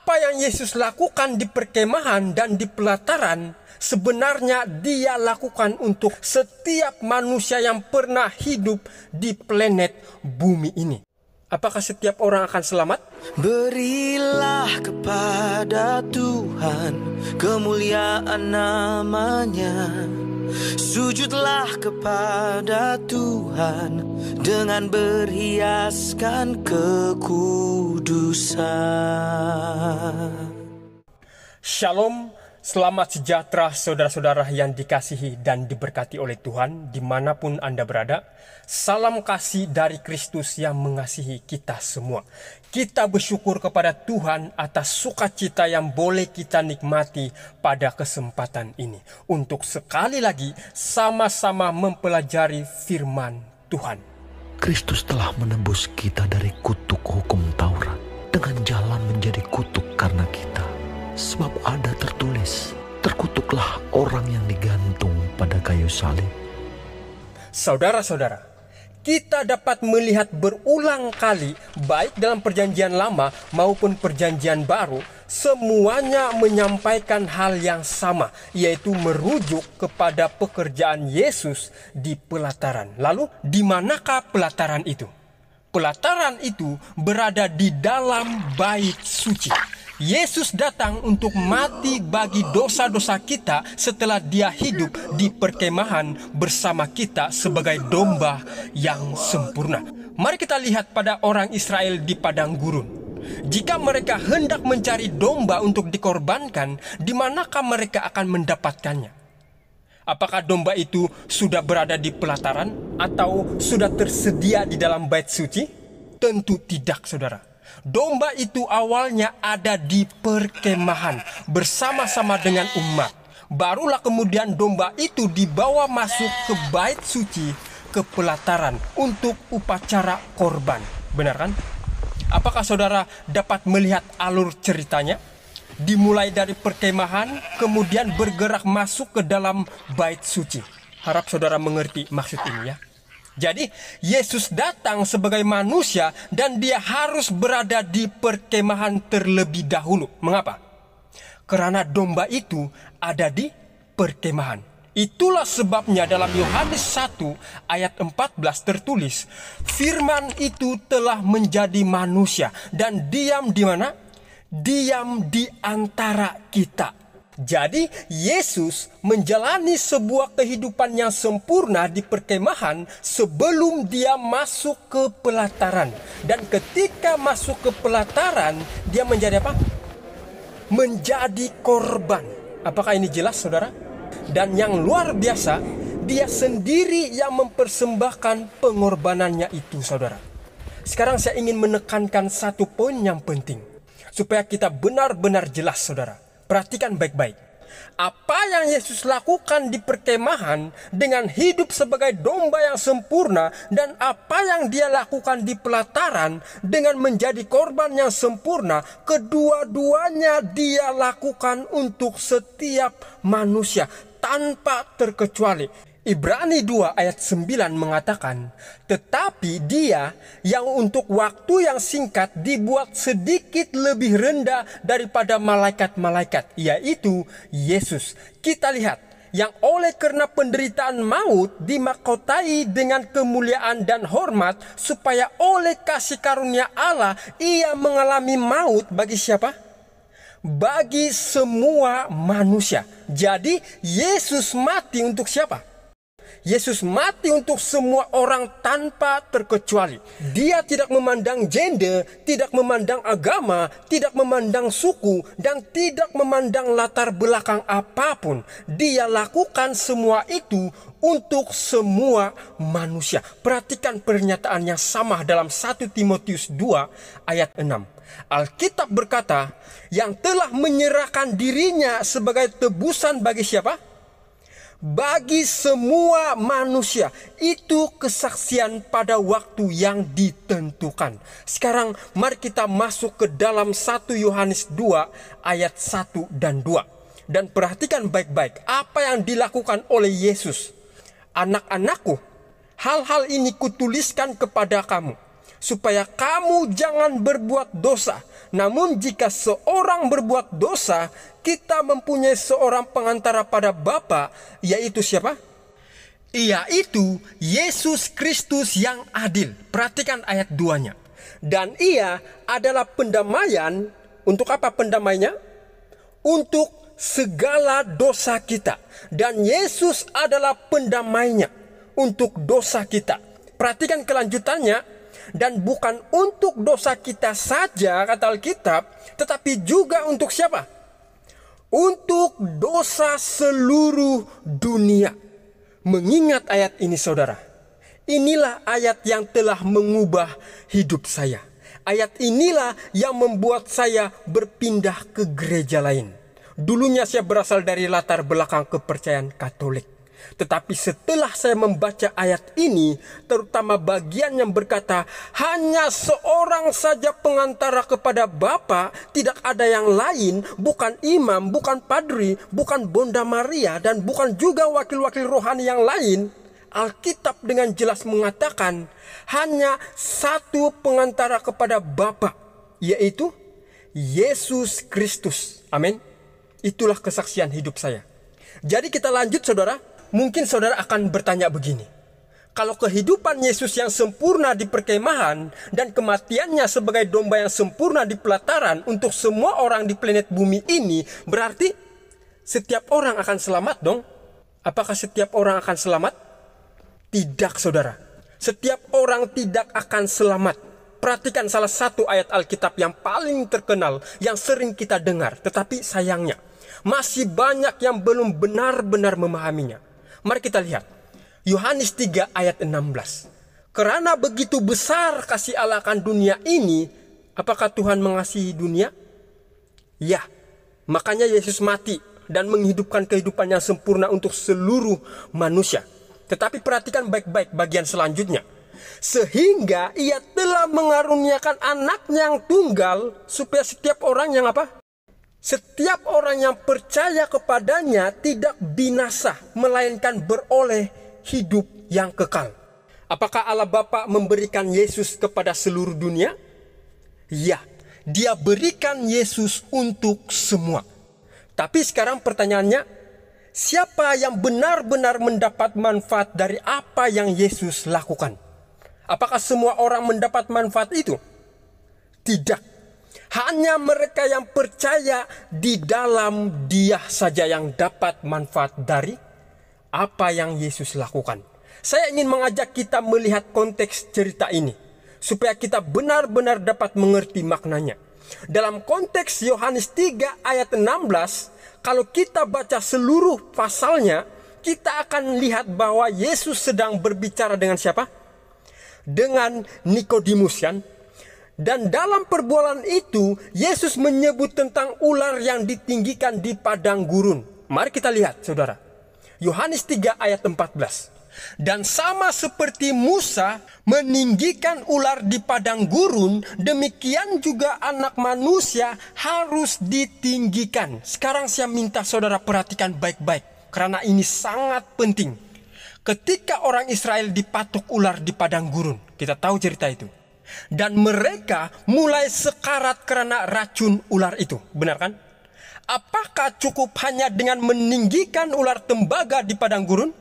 Apa yang Yesus lakukan di perkemahan dan di pelataran, sebenarnya dia lakukan untuk setiap manusia yang pernah hidup di planet bumi ini. Apakah setiap orang akan selamat? Berilah kepada Tuhan kemuliaan namanya. Sujudlah kepada Tuhan dengan berhiaskan kekudusan. Shalom, selamat sejahtera saudara-saudara yang dikasihi dan diberkati oleh Tuhan dimanapun Anda berada. Salam kasih dari Kristus yang mengasihi kita semua. Kita bersyukur kepada Tuhan atas sukacita yang boleh kita nikmati pada kesempatan ini, untuk sekali lagi sama-sama mempelajari firman Tuhan. Kristus telah menembus kita dari kutuk hukum Taurat dengan jalan menjadi kutuk karena kita. Sebab ada tertulis, terkutuklah orang yang digantung pada kayu salib. Saudara-saudara, kita dapat melihat berulang kali, baik dalam perjanjian lama maupun perjanjian baru, semuanya menyampaikan hal yang sama, yaitu merujuk kepada pekerjaan Yesus di pelataran. Lalu, di manakah pelataran itu? Pelataran itu berada di dalam bait suci. Yesus datang untuk mati bagi dosa-dosa kita setelah dia hidup di perkemahan bersama kita sebagai domba yang sempurna. Mari kita lihat pada orang Israel di padang gurun. Jika mereka hendak mencari domba untuk dikorbankan, di manakah mereka akan mendapatkannya? Apakah domba itu sudah berada di pelataran atau sudah tersedia di dalam bait suci? Tentu tidak, saudara. Domba itu awalnya ada di perkemahan bersama-sama dengan umat. Barulah kemudian domba itu dibawa masuk ke bait suci, ke pelataran untuk upacara korban. Benar kan? Apakah saudara dapat melihat alur ceritanya? Dimulai dari perkemahan, kemudian bergerak masuk ke dalam bait suci. Harap saudara mengerti maksud ini ya. Jadi, Yesus datang sebagai manusia dan dia harus berada di perkemahan terlebih dahulu. Mengapa? Karena domba itu ada di perkemahan. Itulah sebabnya dalam Yohanes 1 ayat 14 tertulis, firman itu telah menjadi manusia dan diam di mana? Diam di antara kita. Jadi, Yesus menjalani sebuah kehidupan yang sempurna di perkemahan sebelum dia masuk ke pelataran. Dan ketika masuk ke pelataran, dia menjadi apa? Menjadi korban. Apakah ini jelas, saudara? Dan yang luar biasa, dia sendiri yang mempersembahkan pengorbanannya itu, saudara. Sekarang saya ingin menekankan satu poin yang penting, supaya kita benar-benar jelas, saudara. Perhatikan baik-baik. Apa yang Yesus lakukan di perkemahan dengan hidup sebagai domba yang sempurna, dan apa yang dia lakukan di pelataran dengan menjadi korban yang sempurna, kedua-duanya dia lakukan untuk setiap manusia tanpa terkecuali. Ibrani 2 ayat 9 mengatakan, tetapi dia yang untuk waktu yang singkat dibuat sedikit lebih rendah daripada malaikat-malaikat, yaitu Yesus. Kita lihat, yang oleh karena penderitaan maut dimahkotai dengan kemuliaan dan hormat, supaya oleh kasih karunia Allah ia mengalami maut bagi siapa? Bagi semua manusia. Jadi Yesus mati untuk siapa? Yesus mati untuk semua orang tanpa terkecuali. Dia tidak memandang gender, tidak memandang agama, tidak memandang suku, dan tidak memandang latar belakang apapun. Dia lakukan semua itu untuk semua manusia. Perhatikan pernyataan yang sama dalam 1 Timotius 2 ayat 6. Alkitab berkata, yang telah menyerahkan dirinya sebagai tebusan bagi siapa? Bagi semua manusia. Itu kesaksian pada waktu yang ditentukan. Sekarang mari kita masuk ke dalam 1 Yohanes 2 ayat 1 dan 2. Dan perhatikan baik-baik apa yang dilakukan oleh Yesus. Anak-anakku, hal-hal ini kutuliskan kepada kamu supaya kamu jangan berbuat dosa. Namun jika seorang berbuat dosa, kita mempunyai seorang pengantara pada Bapa, yaitu siapa? Yaitu Yesus Kristus yang adil. Perhatikan ayat 2-nya. Dan ia adalah pendamaian. Untuk apa pendamainya? Untuk segala dosa kita. Dan Yesus adalah pendamainya untuk dosa kita. Perhatikan kelanjutannya. Dan bukan untuk dosa kita saja, kata Alkitab, tetapi juga untuk siapa? Untuk dosa seluruh dunia. Mengingat ayat ini saudara, inilah ayat yang telah mengubah hidup saya. Ayat inilah yang membuat saya berpindah ke gereja lain. Dulunya saya berasal dari latar belakang kepercayaan Katolik. Tetapi setelah saya membaca ayat ini, terutama bagian yang berkata, hanya seorang saja pengantara kepada Bapa, tidak ada yang lain, bukan imam, bukan padri, bukan Bonda Maria, dan bukan juga wakil-wakil rohani yang lain. Alkitab dengan jelas mengatakan, hanya satu pengantara kepada Bapa, yaitu Yesus Kristus. Amin. Itulah kesaksian hidup saya. Jadi kita lanjut saudara. Mungkin saudara akan bertanya begini. Kalau kehidupan Yesus yang sempurna di perkemahan dan kematiannya sebagai domba yang sempurna di pelataran untuk semua orang di planet bumi ini, berarti setiap orang akan selamat dong? Apakah setiap orang akan selamat? Tidak saudara. Setiap orang tidak akan selamat. Perhatikan salah satu ayat Alkitab yang paling terkenal, yang sering kita dengar. Tetapi sayangnya, masih banyak yang belum benar-benar memahaminya. Mari kita lihat. Yohanes 3 ayat 16. Karena begitu besar kasih Allah akan dunia ini, apakah Tuhan mengasihi dunia? Ya. Makanya Yesus mati dan menghidupkan kehidupan yang sempurna untuk seluruh manusia. Tetapi perhatikan baik-baik bagian selanjutnya. Sehingga ia telah mengaruniakan anaknya yang tunggal, supaya setiap orang yang apa? Setiap orang yang percaya kepadanya tidak binasa, melainkan beroleh hidup yang kekal. Apakah Allah Bapa memberikan Yesus kepada seluruh dunia? Ya, Dia berikan Yesus untuk semua. Tapi sekarang pertanyaannya, siapa yang benar-benar mendapat manfaat dari apa yang Yesus lakukan? Apakah semua orang mendapat manfaat itu? Tidak. Hanya mereka yang percaya di dalam Dia saja yang dapat manfaat dari apa yang Yesus lakukan. Saya ingin mengajak kita melihat konteks cerita ini, supaya kita benar-benar dapat mengerti maknanya. Dalam konteks Yohanes 3 ayat 16, kalau kita baca seluruh pasalnya, kita akan lihat bahwa Yesus sedang berbicara dengan siapa? Dengan Nikodemus kan? Dan dalam perbualan itu, Yesus menyebut tentang ular yang ditinggikan di padang gurun. Mari kita lihat, saudara. Yohanes 3 ayat 14. Dan sama seperti Musa meninggikan ular di padang gurun, demikian juga anak manusia harus ditinggikan. Sekarang saya minta saudara perhatikan baik-baik, karena ini sangat penting. Ketika orang Israel dipatuk ular di padang gurun, kita tahu cerita itu. Dan mereka mulai sekarat karena racun ular itu. Benar kan? Apakah cukup hanya dengan meninggikan ular tembaga di padang gurun?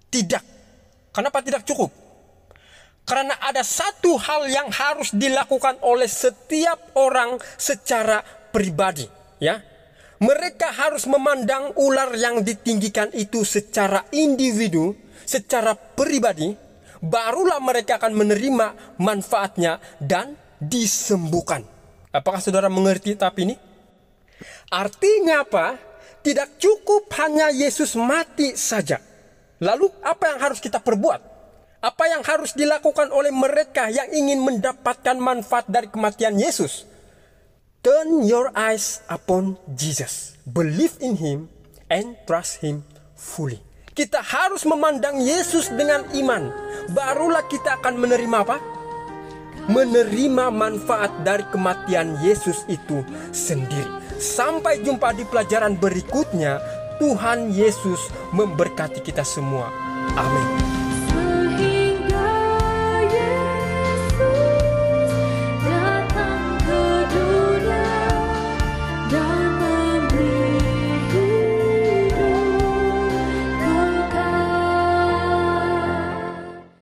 Tidak. Kenapa tidak cukup? Karena ada satu hal yang harus dilakukan oleh setiap orang secara pribadi. Ya, mereka harus memandang ular yang ditinggikan itu secara individu, secara pribadi. Barulah mereka akan menerima manfaatnya dan disembuhkan. Apakah saudara mengerti tahap ini? Artinya apa? Tidak cukup hanya Yesus mati saja. Lalu apa yang harus kita perbuat? Apa yang harus dilakukan oleh mereka yang ingin mendapatkan manfaat dari kematian Yesus? Turn your eyes upon Jesus. Believe in Him and trust Him fully. Kita harus memandang Yesus dengan iman. Barulah kita akan menerima apa? Menerima manfaat dari kematian Yesus itu sendiri. Sampai jumpa di pelajaran berikutnya. Tuhan Yesus memberkati kita semua. Amin.